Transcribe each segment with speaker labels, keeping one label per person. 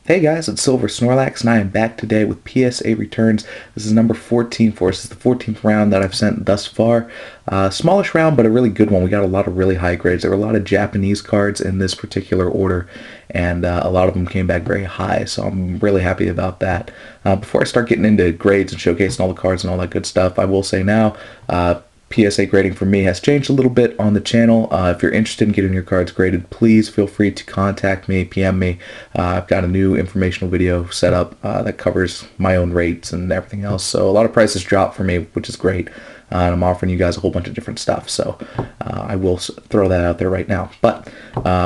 Speaker 1: Hey guys, it's Silver Snorlax, and I am back today with PSA Returns. This is number 14 for us. This is the 14th round that I've sent thus far. Smallish round, but a really good one. We got a lot of really high grades. There were a lot of Japanese cards in this particular order, and a lot of them came back very high, so I'm really happy about that. Before I start getting into grades and showcasing all the cards and all that good stuff, I will say now, PSA grading for me has changed a little bit on the channel. If you're interested in getting your cards graded, please feel free to contact me, PM me. I've got a new informational video set up that covers my own rates and everything else. So a lot of prices dropped for me, which is great. And I'm offering you guys a whole bunch of different stuff. So I will throw that out there right now. But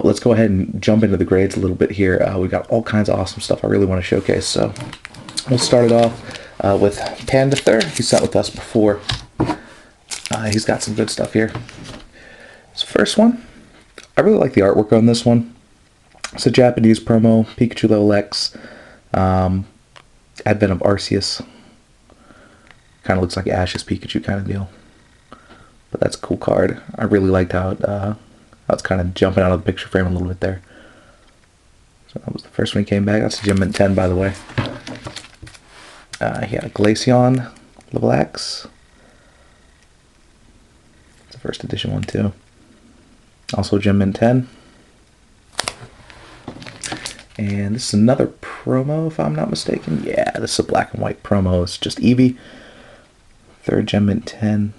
Speaker 1: let's go ahead and jump into the grades a little bit here. We've got all kinds of awesome stuff I really want to showcase. So we'll start it off with Pandather. He's sat with us before. He's got some good stuff here. This first one, I really like the artwork on this one. It's a Japanese promo, Pikachu Level X, Advent of Arceus. Kind of looks like Ash's Pikachu kind of deal. But that's a cool card. I really liked how it's kind of jumping out of the picture frame a little bit there. So that was the first one he came back. That's a Gem Mint 10, by the way. He had a Glaceon Level X. First edition one too. Also Gem Mint 10. And this is another promo, if I'm not mistaken. Yeah, this is a black and white promo. It's just Eevee. Third Gem Mint 10.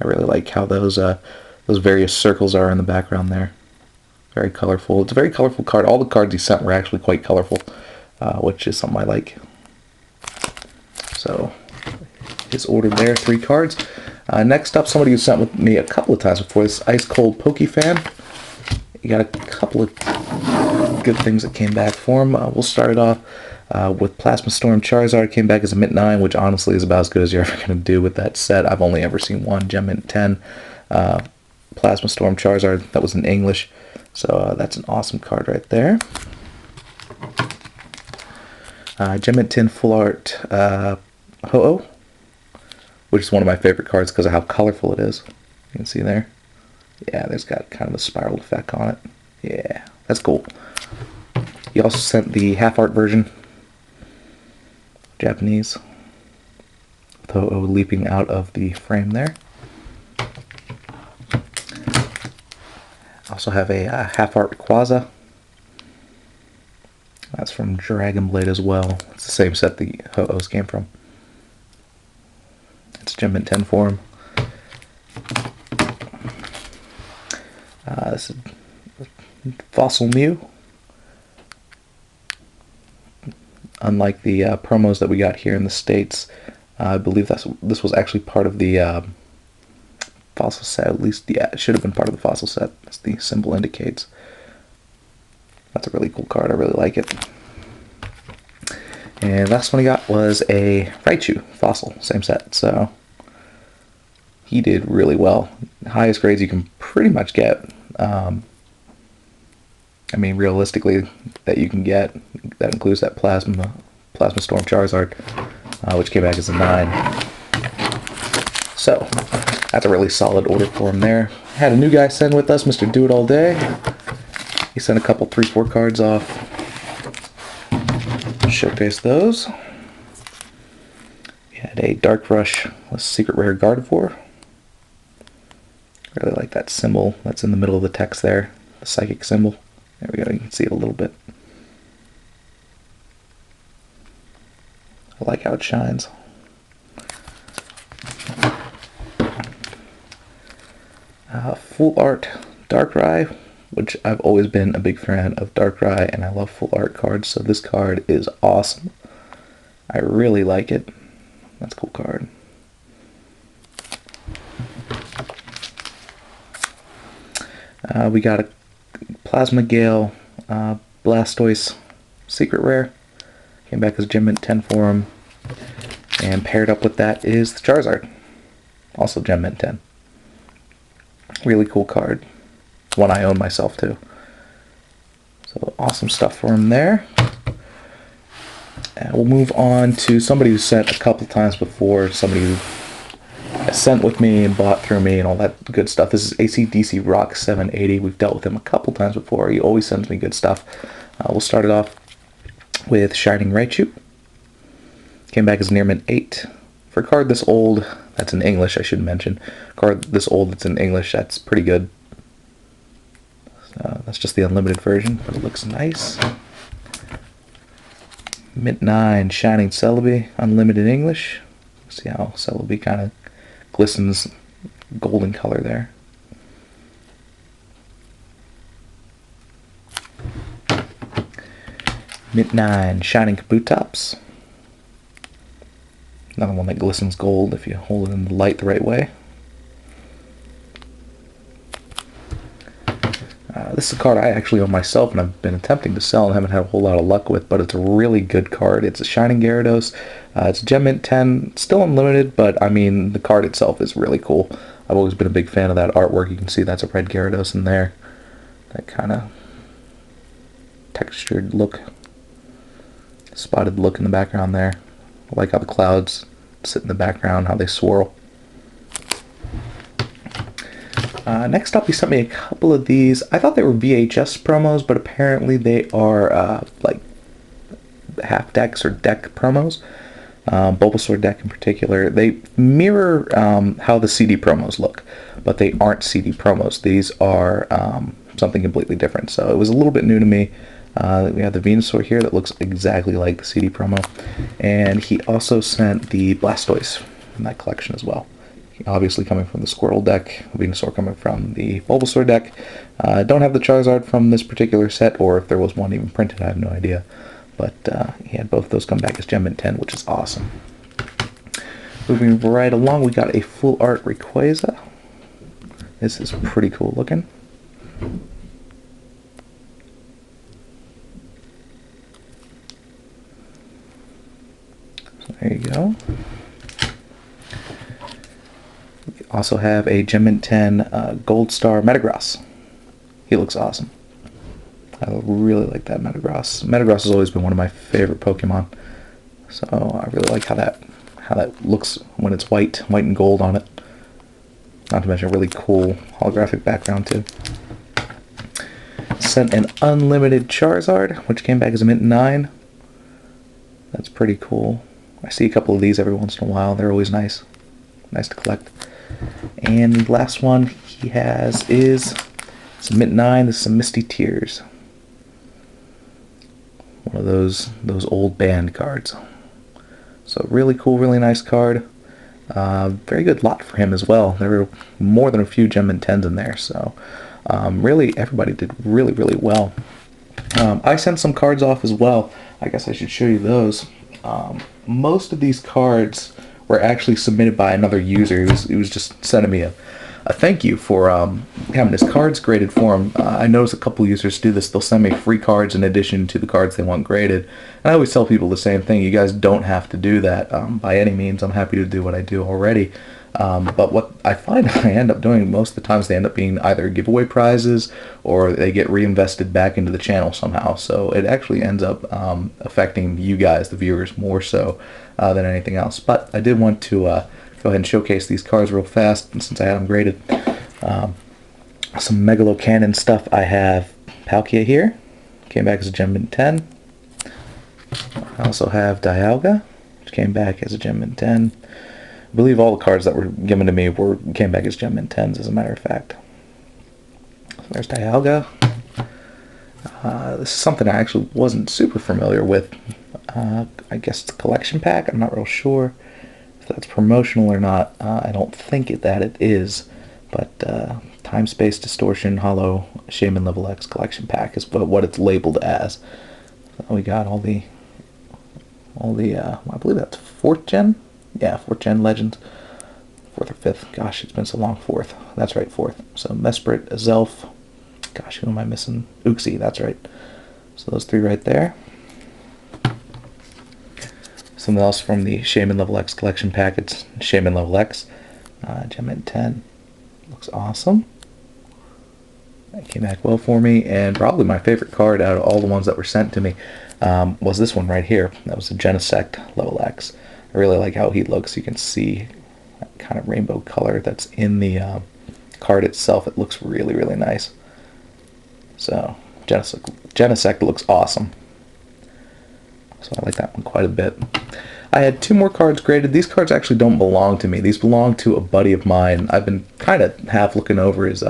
Speaker 1: I really like how those various circles are in the background there. Very colorful. It's a very colorful card. All the cards he sent were actually quite colorful, which is something I like. So, his order there, 3 cards. Next up, somebody who sent with me a couple of times before, this IceColdPokeFan. You got a couple of good things that came back for him. We'll start it off with Plasma Storm Charizard. Came back as a Mint 9, which honestly is about as good as you're ever going to do with that set. I've only ever seen one Gem Mint 10 Plasma Storm Charizard that was in English. So that's an awesome card right there. Gem Mint 10 Full Art Ho-Oh, which is one of my favorite cards because of how colorful it is. You can see there. Yeah, there's got kind of a spiral effect on it. Yeah, that's cool. He also sent the half art version, Japanese, with Ho-Oh leaping out of the frame there. Also have a half art Rayquaza. That's from Dragon Blade as well. It's the same set the Ho-Ohs came from. It's Gem Mint 10 for him. This is Fossil Mew. Unlike the promos that we got here in the States, I believe this was actually part of the fossil set. At least, yeah, it should have been part of the fossil set, as the symbol indicates. That's a really cool card. I really like it. And last one I got was a Raichu fossil, same set. So he did really well. Highest grades you can pretty much get. I mean, realistically, that you can get. That includes that Plasma Storm Charizard, which came back as a 9. So that's a really solid order for him there. Had a new guy send with us, MrDoitallday. He sent a couple 3-4 cards off. Showcase those. We had a Dark Rush with Secret Rare Gardevoir. Really like that symbol that's in the middle of the text there, the psychic symbol. There we go, you can see it a little bit. I like how it shines. Full art Darkrai, which I've always been a big fan of Darkrai, and I love full art cards, so this card is awesome. I really like it. That's a cool card. We got a Plasma Gale Blastoise Secret Rare. Came back as Gem Mint 10 for him. And paired up with that is the Charizard. Also Gem Mint 10. Really cool card. One I own myself too. So awesome stuff for him there. And we'll move on to somebody who sent a couple times before. Somebody who has sent with me and bought through me and all that good stuff. This is AC/DC Rock 780. We've dealt with him a couple times before. He always sends me good stuff. We'll start it off with Shining Raichu. Came back as near mint 8. For a card this old, that's in English, I should mention. Card this old that's in English, that's pretty good. So that's just the unlimited version, but it looks nice. Mint 9, Shining Celebi, unlimited English. See how Celebi kind of glistens golden color there. Mint 9, Shining Kabutops. Another one that glistens gold if you hold it in the light the right way. This is a card I actually own myself and I've been attempting to sell and haven't had a whole lot of luck with, but it's a really good card. It's a Shining Gyarados. It's a Gem Mint 10, still unlimited, but I mean, the card itself is really cool. I've always been a big fan of that artwork. You can see that's a red Gyarados in there. That kind of textured look, spotted look in the background there. I like how the clouds sit in the background, how they swirl. Next up, he sent me a couple of these. I thought they were VHS promos, but apparently they are like half decks or deck promos. Bulbasaur deck in particular. They mirror how the CD promos look, but they aren't CD promos. These are something completely different. So it was a little bit new to me. We have the Venusaur here that looks exactly like the CD promo, and he also sent the Blastoise in that collection as well. Obviously coming from the Squirtle deck, Venusaur coming from the Bulbasaur deck. Don't have the Charizard from this particular set, or if there was one even printed, I have no idea. But he had both of those come back as Gem Mint 10, which is awesome. Moving right along, we got a full art Rayquaza. This is pretty cool looking. So there you go. Also have a Gem Mint 10 Gold Star Metagross. He looks awesome. I really like that Metagross. Metagross has always been one of my favorite Pokemon. So I really like how that looks when it's white and gold on it. Not to mention a really cool holographic background too. Sent an unlimited Charizard, which came back as a Mint 9. That's pretty cool. I see a couple of these every once in a while. They're always nice. Nice to collect. And the last one he has is it's a Mint 9. This is some Misty Tears. One of those old band cards. So really cool, really nice card. Very good lot for him as well. There were more than a few Gem Mint 10s in there. So really everybody did really, really well. I sent some cards off as well. I guess I should show you those. Most of these cards were actually submitted by another user. He was just sending me a thank you for having his cards graded for him. I notice a couple users do this. They'll send me free cards in addition to the cards they want graded. And I always tell people the same thing. You guys don't have to do that by any means. I'm happy to do what I do already. But what I find I end up doing most of the times, they end up being either giveaway prizes or they get reinvested back into the channel somehow. So it actually ends up affecting you guys, the viewers, more so than anything else. But I did want to go ahead and showcase these cards real fast, and since I had them graded. Some Megalocannon stuff. I have Palkia here. Came back as a Gem Mint 10. I also have Dialga, which came back as a Gem Mint 10. I believe all the cards that were given to me came back as Gem Mint 10s, as a matter of fact. So there's Dialga. This is something I actually wasn't super familiar with. I guess it's a collection pack. I'm not real sure if that's promotional or not. I don't think that it is. But Time Space Distortion Hollow Shaman Level X collection pack is what it's labeled as. So we got all the I believe that's 4th gen. Yeah, 4th gen Legends. 4th or 5th. Gosh, it's been so long. 4th. That's right, 4th. So Mesprit, Azelf. Gosh, who am I missing? Uxie, that's right. So those 3 right there. Something else from the Shaman Level X collection pack. It's Shaman Level X. Gem Mint 10. Looks awesome. That came back well for me. And probably my favorite card out of all the ones that were sent to me was this one right here. That was a Genesect Level X. I really like how he looks. You can see that kind of rainbow color that's in the card itself. It looks really, really nice. So Genesect looks awesome. So I like that one quite a bit. I had 2 more cards graded. These cards actually don't belong to me. These belong to a buddy of mine. I've been kind of half looking over his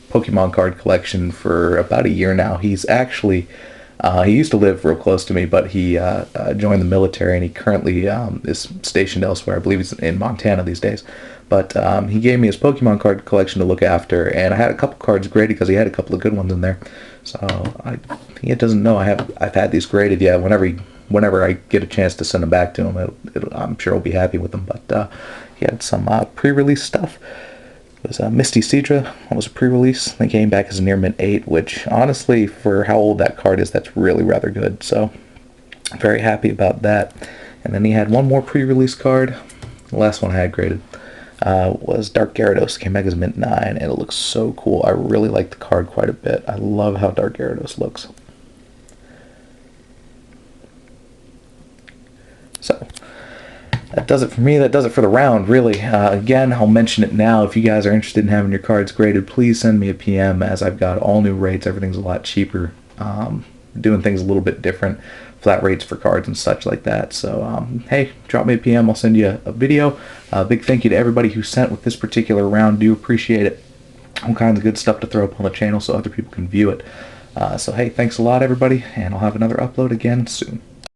Speaker 1: Pokemon card collection for about a year now. He's actually, he used to live real close to me, but he joined the military, and he currently is stationed elsewhere. I believe he's in Montana these days. But he gave me his Pokemon card collection to look after, and I had a couple cards graded because he had a couple of good ones in there. So he doesn't know I've had these graded yet. Whenever I get a chance to send them back to him, I'm sure he'll be happy with them. But he had some pre-release stuff. It was Misty Seadra. That was a pre-release. They came back as a near mint 8, which honestly, for how old that card is, that's really rather good. So very happy about that. And then he had one more pre-release card. The last one I had graded was Dark Gyarados. Came back as mint 9, and it looks so cool. I really like the card quite a bit. I love how Dark Gyarados looks. So that does it for me. That does it for the round, really. Again, I'll mention it now. If you guys are interested in having your cards graded, please send me a PM, as I've got all new rates. Everything's a lot cheaper. Doing things a little bit different. Flat rates for cards and such like that. So, hey, drop me a PM. I'll send you a video. Big thank you to everybody who sent with this particular round. Do appreciate it. All kinds of good stuff to throw up on the channel so other people can view it. So, hey, thanks a lot, everybody, and I'll have another upload again soon.